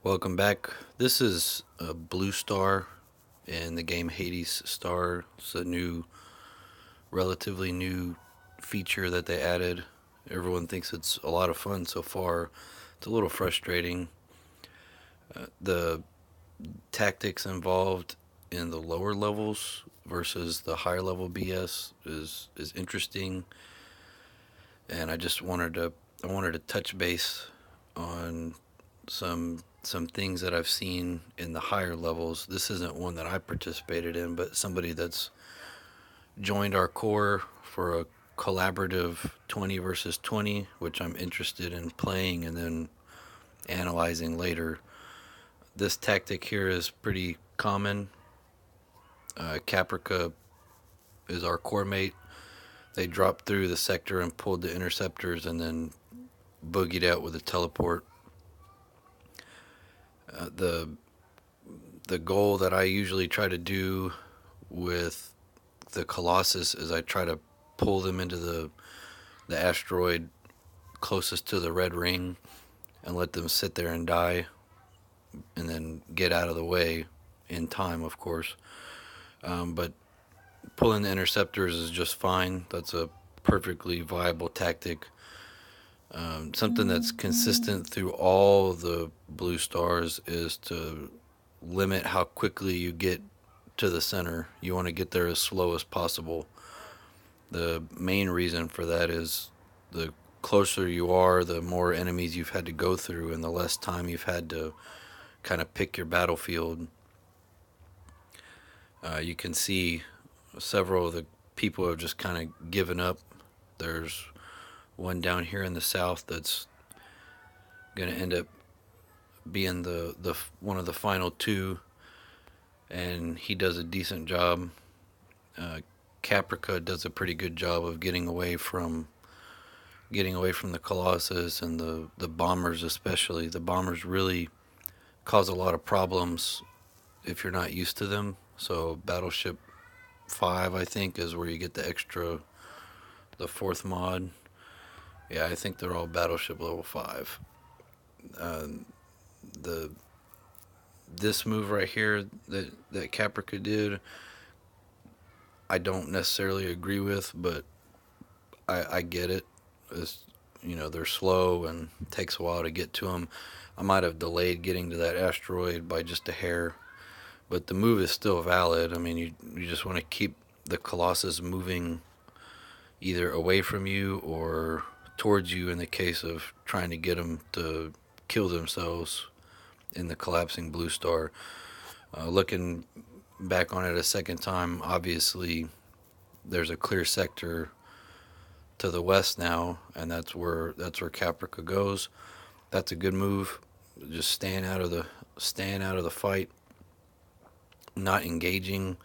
Welcome back. This is a blue star in the game Hades Star. It's a relatively new feature that they added. Everyone thinks it's a lot of fun so far. It's a little frustrating. The tactics involved in the lower levels versus the higher level BS is interesting, and I wanted to touch base on some things that I've seen in the higher levels. This isn't one that I participated in, but somebody that's joined our core for a collaborative 20 versus 20, which I'm interested in playing and then analyzing later. This tactic here is pretty common. Caprica is our core mate. They dropped through the sector and pulled the interceptors and then boogied out with a teleport. The goal that I usually try to do with the Colossus is I try to pull them into the asteroid closest to the red ring and let them sit there and die and then get out of the way in time, of course. But pulling the interceptors is just fine. That's a perfectly viable tactic. Something that's consistent through all the blue stars is to limit how quickly you get to the center. You want to get there as slow as possible. The main reason for that is the closer you are, the more enemies you've had to go through, and the less time you've had to kind of pick your battlefield. You can see several of the people have just kind of given up. There's one down here in the south that's going to end up being the one of the final two, and he does a decent job. Caprica does a pretty good job of getting away from the Colossus and the bombers, especially. The bombers really cause a lot of problems if you're not used to them. So Battleship 5, I think, is where you get the fourth mod. Yeah, I think they're all Battleship level 5. The This move right here that Caprica did, I don't necessarily agree with, but I get it. It's, they're slow and it takes a while to get to them. I might have delayed getting to that asteroid by just a hair, but the move is still valid. I mean, you just want to keep the Colossus moving either away from you or towards you in the case of trying to get them to kill themselves in the collapsing blue star. Looking back on it a second time, obviously there's a clear sector to the west now, and that's where Caprica goes. That's a good move. Just staying out of the fight, not engaging.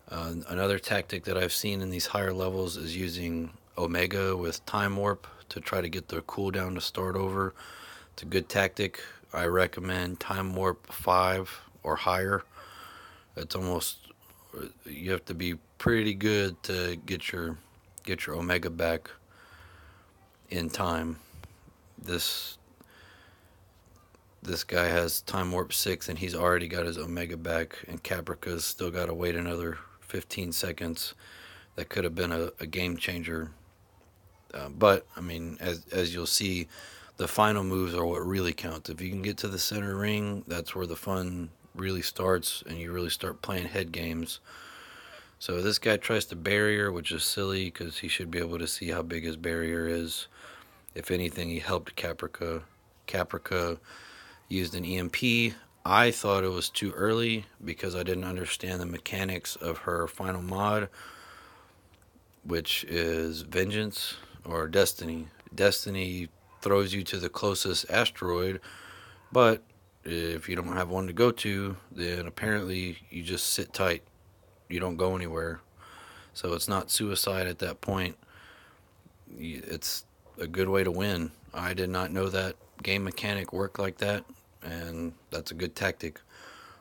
Another tactic that I've seen in these higher levels is using Omega with Time Warp to try to get their cooldown to start over. It's a good tactic. I recommend Time Warp 5 or higher. It's almost, you have to be pretty good to get your Omega back in time. This guy has Time Warp 6 and he's already got his Omega back, and Caprica's still got to wait another 15 seconds. That could have been a game changer. But I mean, as you'll see, the final moves are what really counts. If you can get to the center ring, that's where the fun really starts, and you really start playing head games. So this guy tries to barrier, which is silly because he should be able to see how big his barrier is. If anything, he helped Caprica. Caprica used an EMP. I thought it was too early because I didn't understand the mechanics of her final mod, which is Vengeance or Destiny. Destiny throws you to the closest asteroid, but if you don't have one to go to, then apparently you just sit tight. You don't go anywhere. So it's not suicide at that point. It's a good way to win. I did not know that game mechanic worked like that, and that's a good tactic.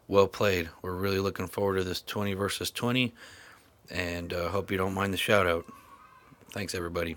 Well played. We're really looking forward to this 20 versus 20, and hope you don't mind the shout out. Thanks, everybody.